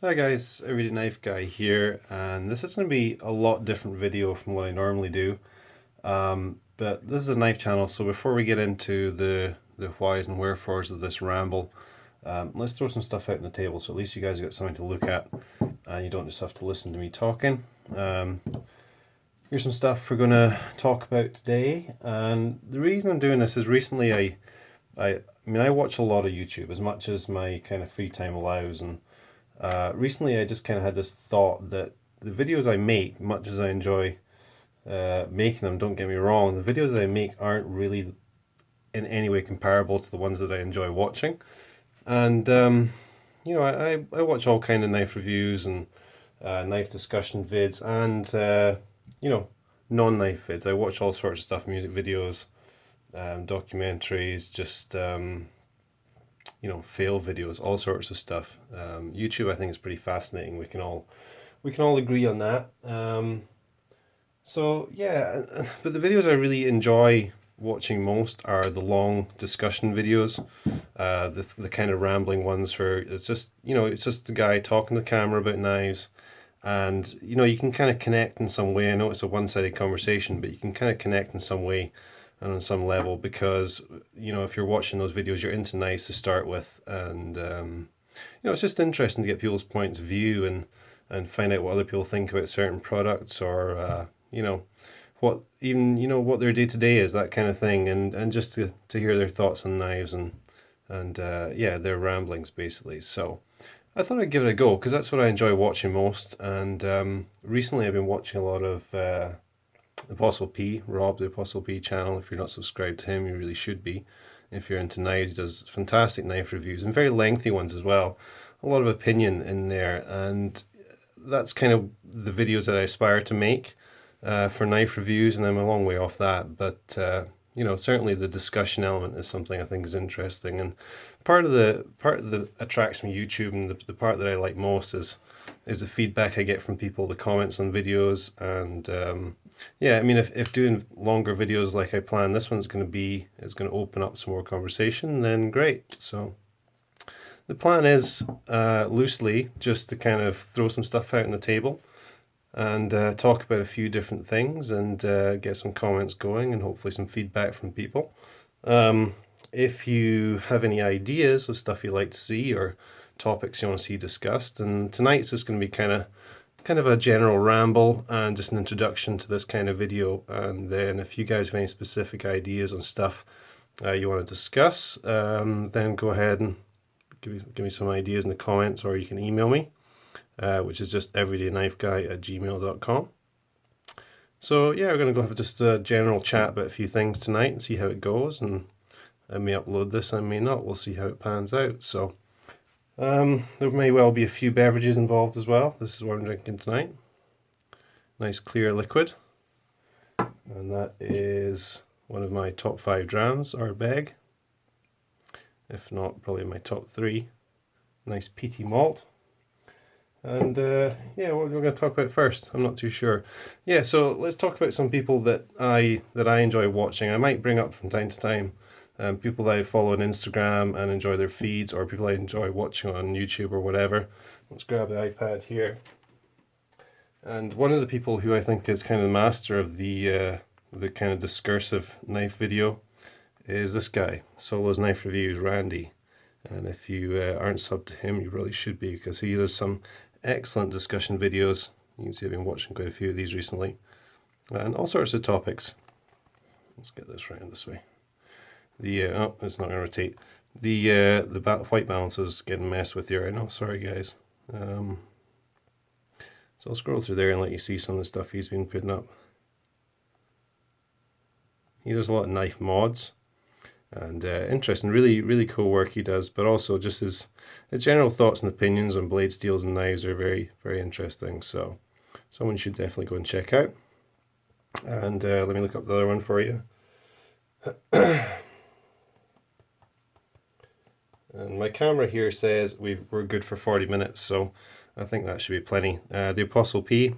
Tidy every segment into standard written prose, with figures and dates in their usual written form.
Hi guys, Everyday Knife Guy here, and this is going to be a lot different video from what I normally do. But this is a knife channel, so before we get into the whys and wherefores of this ramble, let's throw some stuff out on the table so at least you guys have got something to look at and you don't just have to listen to me talking. Here's some stuff we're going to talk about today, and the reason I'm doing this is recently I watch a lot of YouTube as much as my kind of free time allows, and recently I just kind of had this thought that the videos I make, much as I enjoy making them, don't get me wrong, the videos that I make aren't really in any way comparable to the ones that I enjoy watching. And I watch all kind of knife reviews and knife discussion vids, and non-knife vids. I watch all sorts of stuff, music videos, documentaries, just fail videos, all sorts of stuff. YouTube, I think, is pretty fascinating. We can all agree on that. So yeah, but the videos I really enjoy watching most are the long discussion videos, the kind of rambling ones where it's just the guy talking to the camera about knives, and you can kind of connect in some way. I know it's a one-sided conversation, but you can kind of connect in some way and on some level because if you're watching those videos, you're into knives to start with, and it's just interesting to get people's points of view and find out what other people think about certain products, or what their day to day is, that kind of thing, and just to hear their thoughts on knives and their ramblings basically. So I thought I'd give it a go because that's what I enjoy watching most. And recently I've been watching a lot of Apostle P, Rob, the Apostle P channel. If you're not subscribed to him, you really should be. If you're into knives, he does fantastic knife reviews and very lengthy ones as well. A lot of opinion in there, and that's kind of the videos that I aspire to make for knife reviews, and I'm a long way off that. But certainly the discussion element is something I think is interesting, and part of the attraction of YouTube, and the part that I like most is the feedback I get from people, the comments on videos, and if doing longer videos like I plan this one's going to be is going to open up some more conversation, then great. So the plan is loosely just to kind of throw some stuff out on the table and talk about a few different things, and get some comments going and hopefully some feedback from people. If you have any ideas of stuff you'd like to see or topics you want to see discussed, and tonight's just going to be kind of a general ramble and just an introduction to this kind of video. And then if you guys have any specific ideas on stuff you want to discuss, then go ahead and give me some ideas in the comments, or you can email me, which is just everydayknifeguy@gmail.com. So yeah, we're going to go have just a general chat about a few things tonight and see how it goes, and I may upload this, I may not. We'll see how it pans out. So there may well be a few beverages involved as well. This is what I'm drinking tonight. Nice clear liquid. And that is one of my top 5 drams, Ardbeg. If not, probably my top 3. Nice peaty malt. And what we're going to talk about first, I'm not too sure. Yeah, so let's talk about some people that I enjoy watching. I might bring up from time to time people that I follow on Instagram and enjoy their feeds, or people I enjoy watching on YouTube or whatever. Let's grab the iPad here. And one of the people who I think is kind of the master of the kind of discursive knife video is this guy, Solo's Knife Reviews, Randy. And if you aren't subbed to him, you really should be, because he does some excellent discussion videos. You can see I've been watching quite a few of these recently, and all sorts of topics. Let's get this round this way. It's not going to rotate. The white balance is getting messed with here. I know. Sorry, guys. So I'll scroll through there and let you see some of the stuff he's been putting up. He does a lot of knife mods, and interesting, really, really cool work he does. But also just his general thoughts and opinions on blade steels and knives are very, very interesting. So someone should definitely go and check out. And let me look up the other one for you. And my camera here says we're good for 40 minutes, so I think that should be plenty. The Apostle P,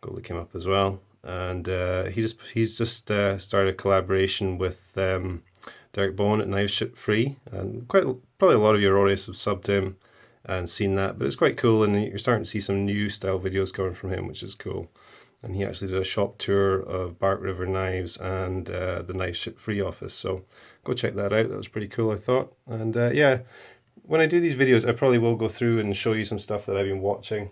go look him up as well. And he's just started a collaboration with Derek Bowen at Knives Ship Free, and probably a lot of your audience have subbed to him and seen that, but it's quite cool, and you're starting to see some new style videos coming from him, which is cool. And he actually did a shop tour of Bark River Knives and the Knife Ship Free office, so go check that out. That was pretty cool, I thought. And yeah, when I do these videos, I probably will go through and show you some stuff that I've been watching,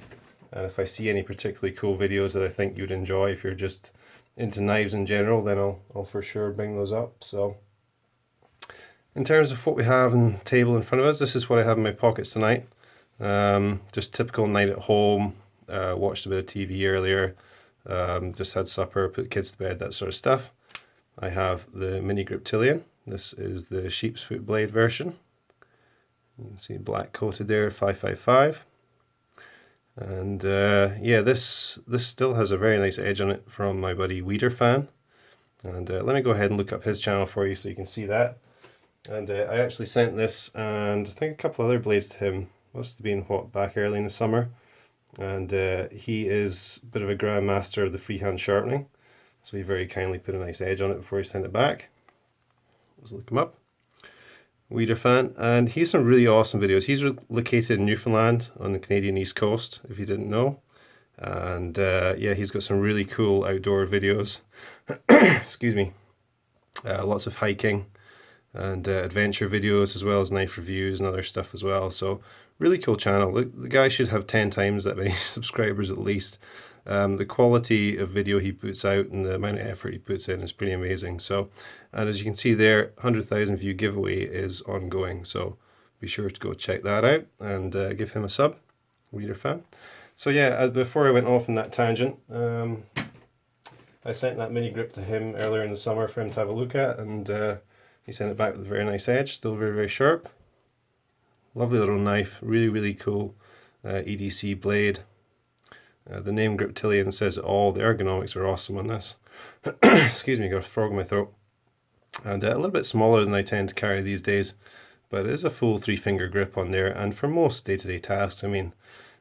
and if I see any particularly cool videos that I think you'd enjoy, if you're just into knives in general, then I'll for sure bring those up. So in terms of what we have on the table in front of us, this is what I have in my pockets tonight. Just typical night at home. Watched a bit of TV earlier, just had supper, put the kids to bed, that sort of stuff. I have the mini Griptilian. This is the sheep's foot blade version. You can see black coated there, 555. And yeah, this still has a very nice edge on it from my buddy Weeder Fan. And let me go ahead and look up his channel for you so you can see that. And I actually sent this and I think a couple other blades to him. Must have been back early in the summer. And he is a bit of a grandmaster of the freehand sharpening, so he very kindly put a nice edge on it before he sent it back. Let's look him up. Weeder Fan, and he's some really awesome videos. He's located in Newfoundland on the Canadian East Coast, if you didn't know. And yeah, he's got some really cool outdoor videos. Excuse me. Lots of hiking and adventure videos, as well as knife reviews and other stuff as well. So really cool channel. The guy should have 10 times that many subscribers at least. The quality of video he puts out and the amount of effort he puts in is pretty amazing. So, and as you can see there, 100,000 view giveaway is ongoing. So be sure to go check that out and give him a sub, Weeder Fan. So yeah, before I went off on that tangent, I sent that mini grip to him earlier in the summer for him to have a look at, and he sent it back with a very nice edge, still very, very sharp. Lovely little knife, really, really cool EDC blade. The name Griptilian says it all. The ergonomics are awesome on this. Excuse me, got a frog in my throat. And a little bit smaller than I tend to carry these days, but it is a full 3-finger grip on there. And for most day-to-day tasks, I mean,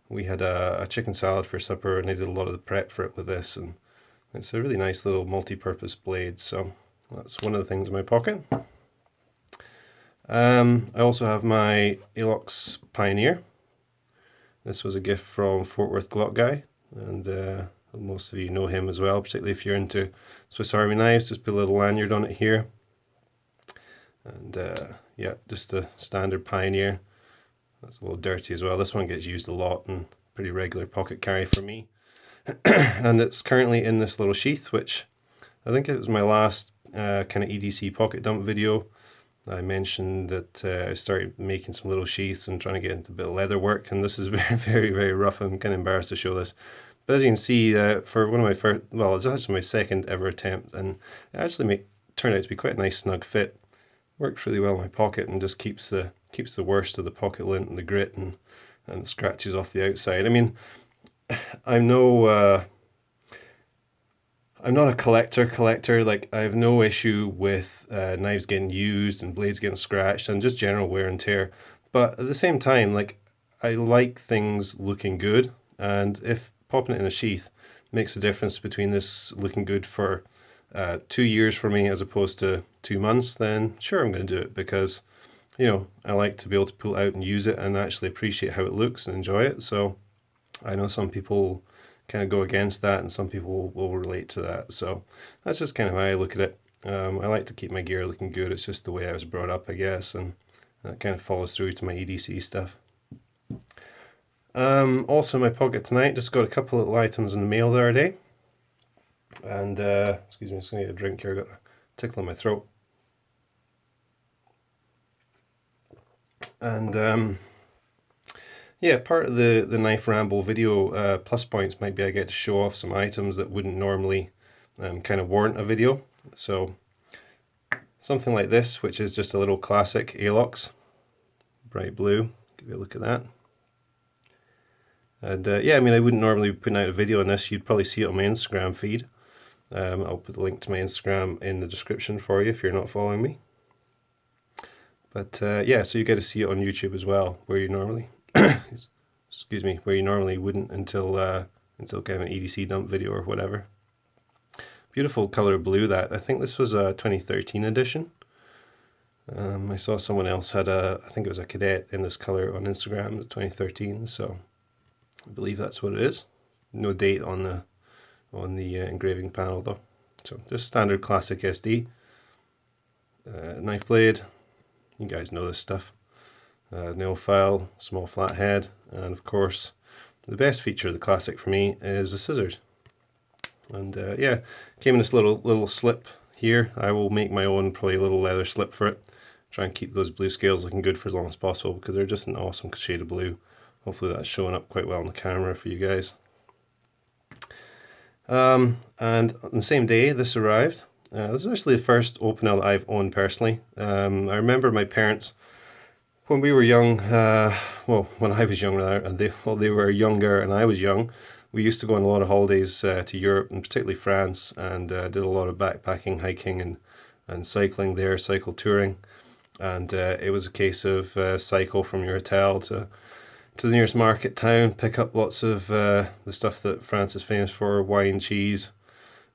we had a chicken salad for supper and I did a lot of the prep for it with this, and it's a really nice little multi-purpose blade. So that's one of the things in my pocket. I also have my Alox Pioneer. This was a gift from Fort Worth Glock Guy, and most of you know him as well, particularly if you're into Swiss Army knives. Just put a little lanyard on it here. And yeah, just a standard Pioneer. That's a little dirty as well. This one gets used a lot and pretty regular pocket carry for me. And it's currently in this little sheath, which I think it was my last kind of EDC pocket dump video. I mentioned that I started making some little sheaths and trying to get into a bit of leather work, and this is very, very, very rough. I'm kind of embarrassed to show this. But as you can see, for one of my first, well, it's actually my second ever attempt, and it actually turned out to be quite a nice snug fit. Works really well in my pocket and just keeps the worst of the pocket lint and the grit and scratches off the outside. I mean, I'm not a collector. Like, I have no issue with knives getting used and blades getting scratched and just general wear and tear. But at the same time, like, I like things looking good, and if popping it in a sheath makes a difference between this looking good for 2 years for me as opposed to 2 months, then sure, I'm going to do it, because, you know, I like to be able to pull it out and use it and actually appreciate how it looks and enjoy it. So I know some people kind of go against that, and some people will relate to that. So that's just kind of how I look at it. I like to keep my gear looking good. It's just the way I was brought up, I guess, and that kind of follows through to my EDC stuff. Also in my pocket tonight, just got a couple of little items in the mail the other day. And excuse me, I'm just going to get a drink here. I got a tickle in my throat. And yeah, part of the Knife Ramble video plus points might be I get to show off some items that wouldn't normally kind of warrant a video. So something like this, which is just a little classic Alox, bright blue. Give you a look at that. And yeah, I mean, I wouldn't normally be putting out a video on this. You'd probably see it on my Instagram feed. I'll put the link to my Instagram in the description for you if you're not following me. But yeah, so you get to see it on YouTube as well, where you normally, excuse me, where you normally wouldn't until kind of an EDC dump video or whatever. Beautiful color blue that. I think this was a 2013 edition. I saw someone else had I think it was a Cadet in this color on Instagram. It was 2013, so I believe that's what it is. No date on the engraving panel though. So just standard classic SD. Knife blade, you guys know this stuff. Nail file, small flat head, and of course the best feature of the classic for me is the scissors. And yeah, came in this little slip here. I will make my own probably little leather slip for it. Try and keep those blue scales looking good for as long as possible because they're just an awesome shade of blue. Hopefully that's showing up quite well on the camera for you guys. And on the same day this arrived. This is actually the first Opinel that I've owned personally. I remember my parents, when we were young, well, when I was young rather, and they were younger and I was young, we used to go on a lot of holidays to Europe and particularly France, and did a lot of backpacking, hiking and cycling there, cycle touring. And it was a case of cycle from your hotel to the nearest market town, pick up lots of the stuff that France is famous for, wine, cheese,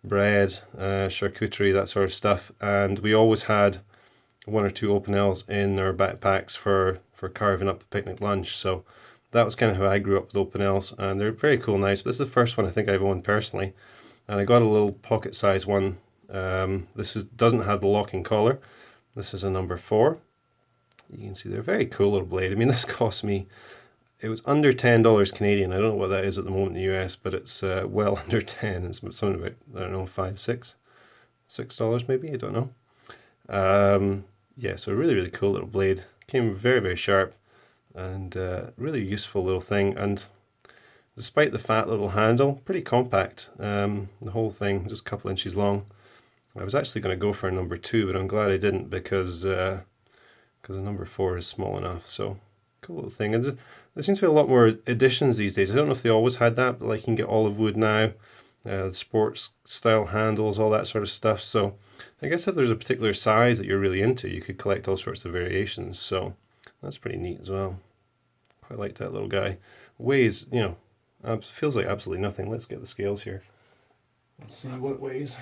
bread, charcuterie, that sort of stuff. And we always had one or two Opinels in our backpacks for carving up a picnic lunch. So that was kind of how I grew up with Opinels, and they're very cool, nice. But this is the first one I think I've owned personally, and I got a little pocket size one. This doesn't have the locking collar. This is a number 4. You can see they're very cool little blade. I mean, this cost me, it was under $10 Canadian. I don't know what that is at the moment in the US, but it's well under 10. It's something about, I don't know, $6 maybe, I don't know. Yeah, so a really, really cool little blade. Came very, very sharp and really useful little thing. And despite the fat little handle, pretty compact. The whole thing just a couple inches long. I was actually going to go for a number 2, but I'm glad I didn't because a number 4 is small enough. So cool little thing. And there seems to be a lot more editions these days. I don't know if they always had that, but like you can get olive wood now, the sports style handles, all that sort of stuff. So I guess if there's a particular size that you're really into, you could collect all sorts of variations. So that's pretty neat as well. Quite like that little guy. Weighs, you know, feels like absolutely nothing. Let's get the scales here. Let's see what it weighs.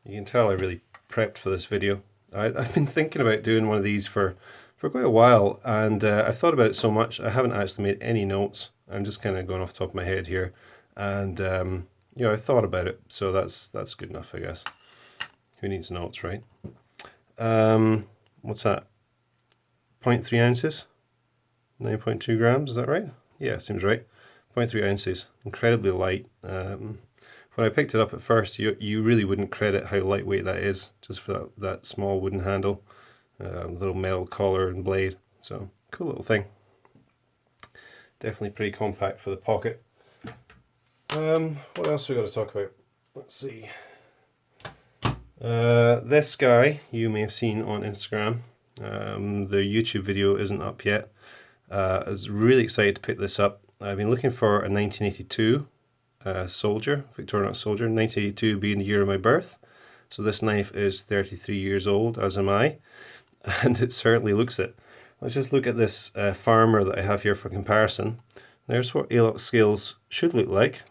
You can tell I really prepped for this video. I've been thinking about doing one of these for quite a while, and I've thought about it so much, I haven't actually made any notes. I'm just kind of going off the top of my head here, and you know, I thought about it, so that's good enough, I guess. Who needs notes, right? What's that? 0.3 ounces, 9.2 grams, is that right? Yeah, seems right. 0.3 ounces, incredibly light. When I picked it up at first, you really wouldn't credit how lightweight that is, just for that small wooden handle, little metal collar and blade. So, cool little thing. Definitely pretty compact for the pocket. What else we got to talk about? Let's see. This guy you may have seen on Instagram. The YouTube video isn't up yet. I was really excited to pick this up. I've been looking for a 1982 soldier, Victorinox soldier, 1982 being the year of my birth. So this knife is 33 years old, as am I, and it certainly looks it. Let's just look at this farmer that I have here for comparison. There's what Alox scales should look like,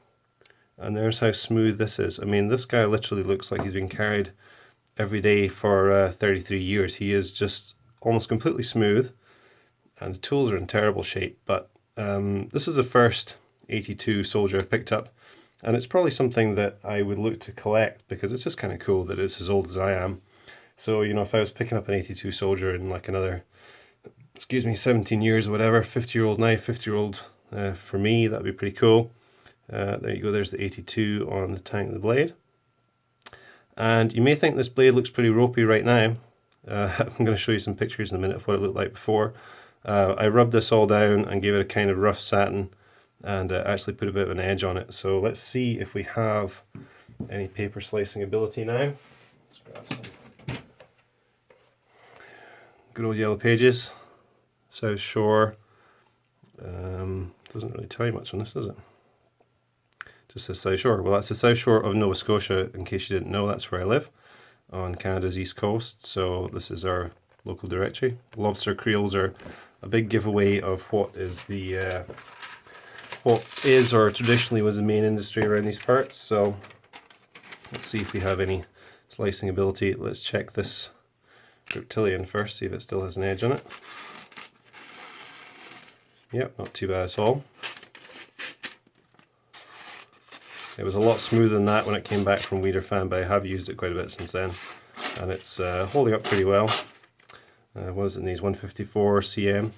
and there's how smooth this is. I mean, this guy literally looks like he's been carried every day for 33 years. He is just almost completely smooth, and the tools are in terrible shape, but this is the first 82 soldier I picked up, and it's probably something that I would look to collect because it's just kind of cool that it's as old as I am. So, you know, if I was picking up an 82 soldier in like another, 17 years or whatever, 50-year-old knife, 50-year-old for me, that'd be pretty cool. There you go, there's the 82 on the tank of the blade. And you may think this blade looks pretty ropey right now. I'm going to show you some pictures in a minute of what it looked like before. I rubbed this all down and gave it a kind of rough satin and actually put a bit of an edge on it. So let's see if we have any paper slicing ability now. Let's grab some. Good old yellow pages. South Shore. Doesn't really tell you much on this, does it? Just says South Shore. Well, that's the South Shore of Nova Scotia. In case you didn't know, that's where I live, on Canada's east coast. So this is our local directory. Lobster creels are a big giveaway of what is the what is or traditionally was the main industry around these parts. So Let's see if we have any slicing ability. Let's check this reptilian first, see if it still has an edge on it. Yep, not too bad at all. It was a lot smoother than that when it came back from Wiederfan, but I have used it quite a bit since then, and it's holding up pretty well. What is it in these? 154 cm,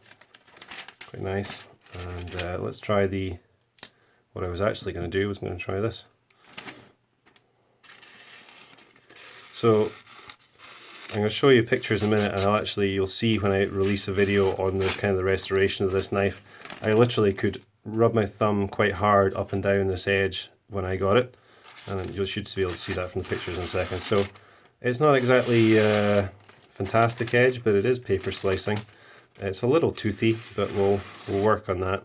quite nice. And let's try what I was actually going to do was going to try this. So I'm going to show you pictures in a minute, and you'll see when I release a video on the kind of the restoration of this knife. I literally could rub my thumb quite hard up and down this edge when I got it, and you should be able to see that from the pictures in a second. So it's not exactly fantastic edge, but it is paper slicing. It's a little toothy, but we'll work on that.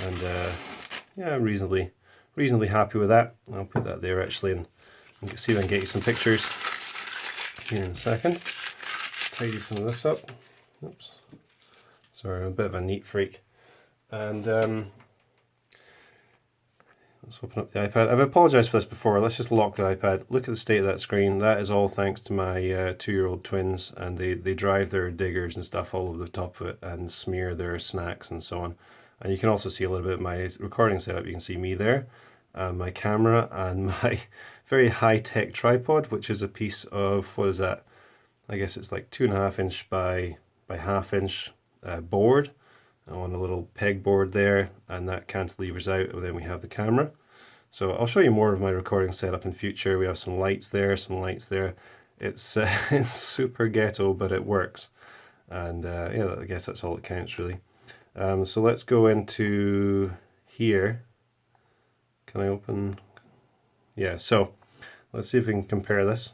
And yeah, I'm reasonably happy with that. I'll put that there actually, and see if I can get you some pictures here in a second. Tidy some of this up. Oops. Sorry, I'm a bit of a neat freak. And let's open up the iPad. I've apologised for this before. Let's just lock the iPad. Look at the state of that screen. That is all thanks to my 2-year-old twins, and they drive their diggers and stuff all over the top of it and smear their snacks and so on. And you can also see a little bit of my recording setup. You can see me there, my camera, and my very high-tech tripod, which is a piece of, what is that? I guess it's like 2.5 inch by half inch board on a little pegboard there, and that cantilevers out, and then we have the camera. So I'll show you more of my recording setup in future. We have some lights there, It's it's super ghetto, but it works, and yeah, I guess that's all that counts really. So let's go into here. Can I open? Yeah, so let's see if we can compare this.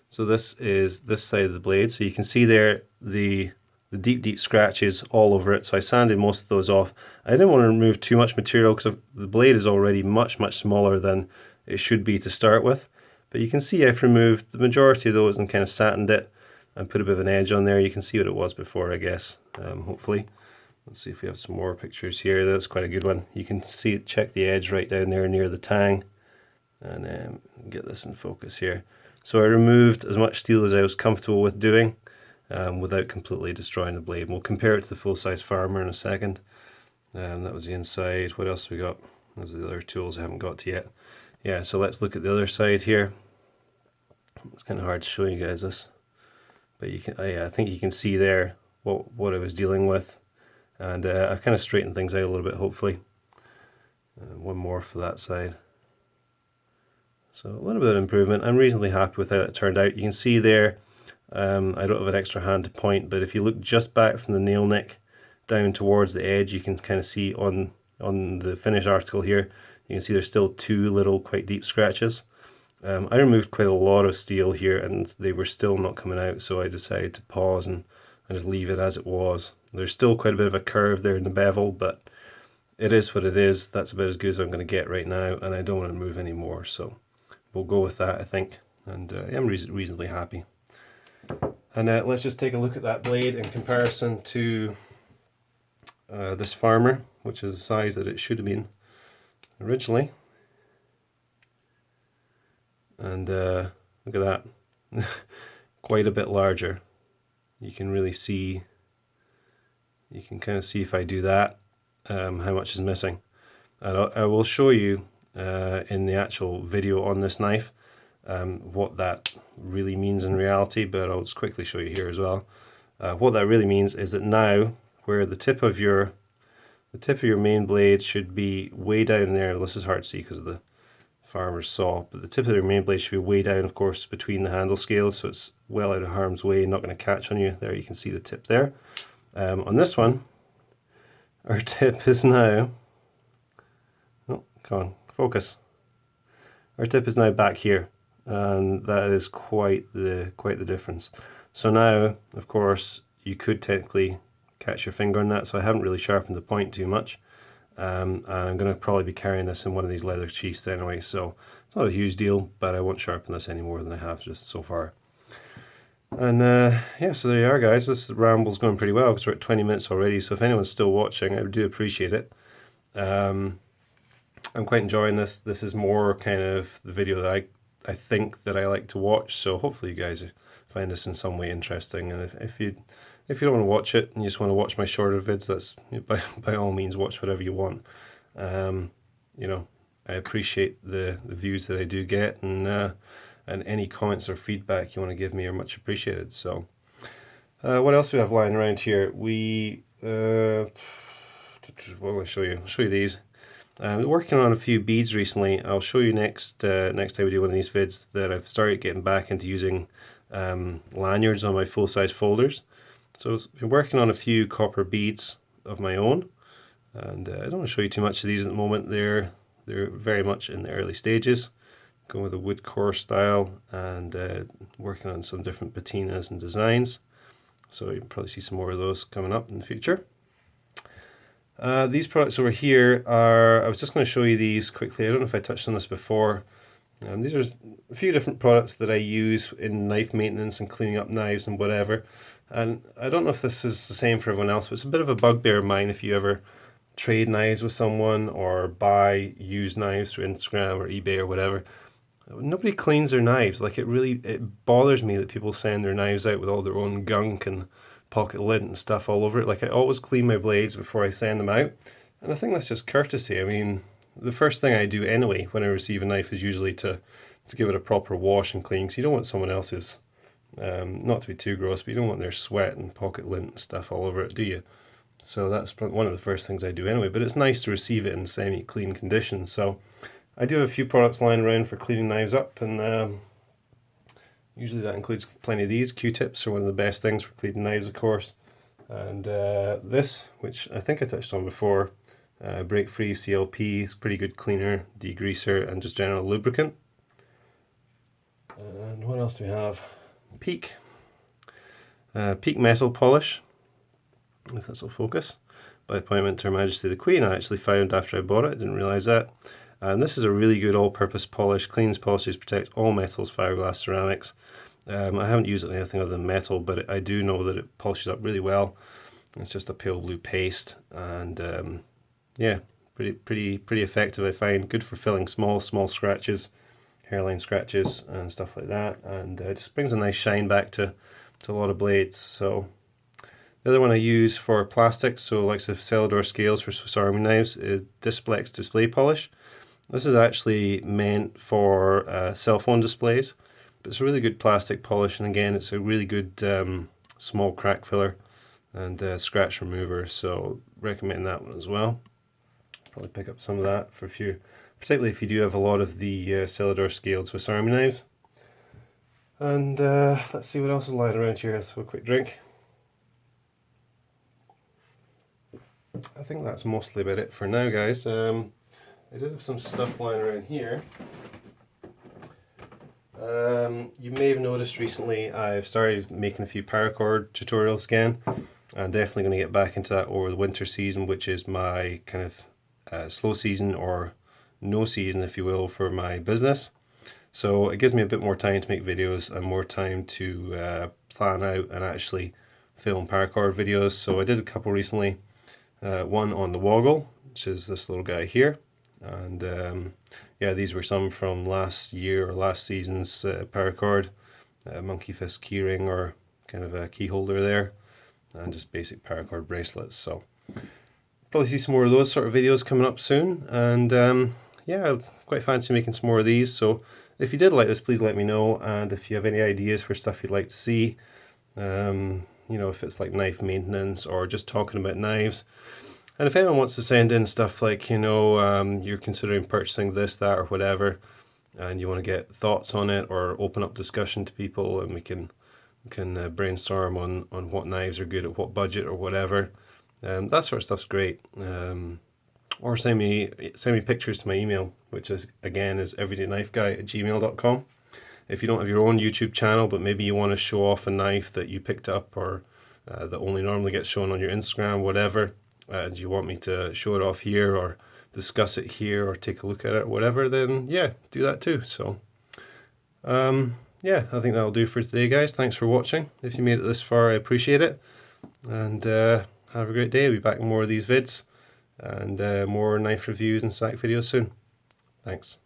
So this is this side of the blade, so you can see there the deep scratches all over it. So I sanded most of those off. I didn't want to remove too much material because the blade is already much smaller than it should be to start with. But you can see I've removed the majority of those and kind of satined it and put a bit of an edge on there. You can see what it was before, I guess, hopefully. Let's see if we have some more pictures here. That's quite a good one. You can see, check the edge right down there near the tang, and get this in focus here. So I removed as much steel as I was comfortable with doing, without completely destroying the blade. We'll compare it to the full-size Farmer in a second. That was the inside. What else we got? Those are the other tools I haven't got to yet. Yeah, so let's look at the other side here. It's kind of hard to show you guys this, but you can. I think you can see there what I was dealing with, and I've kind of straightened things out a little bit. Hopefully, one more for that side. So a little bit of improvement. I'm reasonably happy with how it turned out. You can see there. I don't have an extra hand to point, but if you look just back from the nail nick down towards the edge, you can kind of see on the finished article here, you can see there's still 2 little quite deep scratches. I removed quite a lot of steel here and they were still not coming out, so I decided to pause and just leave it as it was. There's still quite a bit of a curve there in the bevel, but it is what it is. That's about as good as I'm going to get right now, and I don't want to move any more, so we'll go with that, I think, and I'm reasonably happy. And let's just take a look at that blade in comparison to this Farmer, which is the size that it should have been originally. And look at that, quite a bit larger. You can really see, you can kind of see if I do that, how much is missing. And I will show you in the actual video on this knife what that really means in reality, but I'll just quickly show you here as well. What that really means is that now, where the tip of your main blade should be way down there, this is hard to see because of the Farmer's saw, but the tip of your main blade should be way down, of course, between the handle scales, so it's well out of harm's way, not going to catch on you. There you can see the tip there. On this one, our tip is now, oh, come on, focus. Our tip is now back here, and that is quite the difference. So now, of course, you could technically catch your finger on that, so I haven't really sharpened the point too much. And I'm going to probably be carrying this in one of these leather sheaths anyway, so it's not a huge deal, but I won't sharpen this any more than I have just so far. And yeah, so there you are, guys. This ramble's going pretty well because we're at 20 minutes already, so if anyone's still watching, I do appreciate it. I'm quite enjoying this. This is more kind of the video that I think that I like to watch. So hopefully you guys find this in some way interesting. And if you don't want to watch it and you just want to watch my shorter vids, that's by all means watch whatever you want. You know, I appreciate the views that I do get, and any comments or feedback you want to give me are much appreciated. So what else do we have lying around here? We what will I show you? I'll show you these. Working on a few beads recently. I'll show you next time we do one of these vids that I've started getting back into using lanyards on my full-size folders. So I've been working on a few copper beads of my own, and I don't want to show you too much of these at the moment. They're very much in the early stages. Going with a wood core style, and working on some different patinas and designs. So you'll probably see some more of those coming up in the future. These products over here are, I was just going to show you these quickly. I don't know if I touched on this before. These are a few different products that I use in knife maintenance and cleaning up knives and whatever. And I don't know if this is the same for everyone else, but it's a bit of a bugbear of mine if you ever trade knives with someone or buy used knives through Instagram or eBay or whatever. Nobody cleans their knives. Like, it bothers me that people send their knives out with all their own gunk and pocket lint and stuff all over it. Like, I always clean my blades before I send them out, and I think that's just courtesy. I mean, the first thing I do anyway when I receive a knife is usually to give it a proper wash and clean, because you don't want someone else's, not to be too gross, but you don't want their sweat and pocket lint and stuff all over it, do you? So that's one of the first things I do anyway, but it's nice to receive it in semi-clean condition. So I do have a few products lying around for cleaning knives up, and usually that includes plenty of these. Q-tips are one of the best things for cleaning knives, of course. And this, which I think I touched on before, Break Free CLP, is pretty good cleaner, degreaser, and just general lubricant. And what else do we have? Peak metal polish, if this will focus, by appointment to Her Majesty the Queen. I actually found after I bought it, I didn't realise that. And this is a really good all-purpose polish, cleans, polishes, protects all metals, fiberglass, ceramics. I haven't used it on anything other than metal, but I do know that it polishes up really well. It's just a pale blue paste, and yeah, pretty effective, I find. Good for filling small scratches, hairline scratches and stuff like that, and it just brings a nice shine back to a lot of blades. So the other one I use for plastics, so like the Celador scales for Swiss Army knives, is Displex display polish. This is actually meant for cell phone displays, but it's a really good plastic polish, and again, it's a really good small crack filler and scratch remover, so recommend that one as well. Probably pick up some of that for a few, particularly if you do have a lot of the Celador scaled Swiss Army knives. And let's see what else is lying around here. Let's have a quick drink. I think that's mostly about it for now, guys. I did have some stuff lying around here. You may have noticed recently I've started making a few paracord tutorials again. I'm definitely going to get back into that over the winter season, which is my kind of slow season, or no season if you will, for my business. So it gives me a bit more time to make videos and more time to plan out and actually film paracord videos. So I did a couple recently. One on the woggle, which is this little guy here, and yeah, these were some from last year or last season's paracord, monkey fist keyring, or kind of a key holder there, and just basic paracord bracelets. So probably see some more of those sort of videos coming up soon, and yeah, I quite fancy making some more of these. So if you did like this, please let me know, and if you have any ideas for stuff you'd like to see, you know, if it's like knife maintenance or just talking about knives. And if anyone wants to send in stuff like, you know, you're considering purchasing this, that, or whatever, and you want to get thoughts on it or open up discussion to people, and we can brainstorm on what knives are good at what budget or whatever, that sort of stuff's great. Or send me pictures to my email, which is everydayknifeguy@gmail.com. If you don't have your own YouTube channel, but maybe you want to show off a knife that you picked up, or that only normally gets shown on your Instagram, whatever, and you want me to show it off here or discuss it here or take a look at it or whatever, then yeah, do that too. So yeah, I think that'll do for today, guys. Thanks for watching. If you made it this far, I appreciate it, and have a great day. I'll be back with more of these vids, and more knife reviews and sack videos soon. Thanks.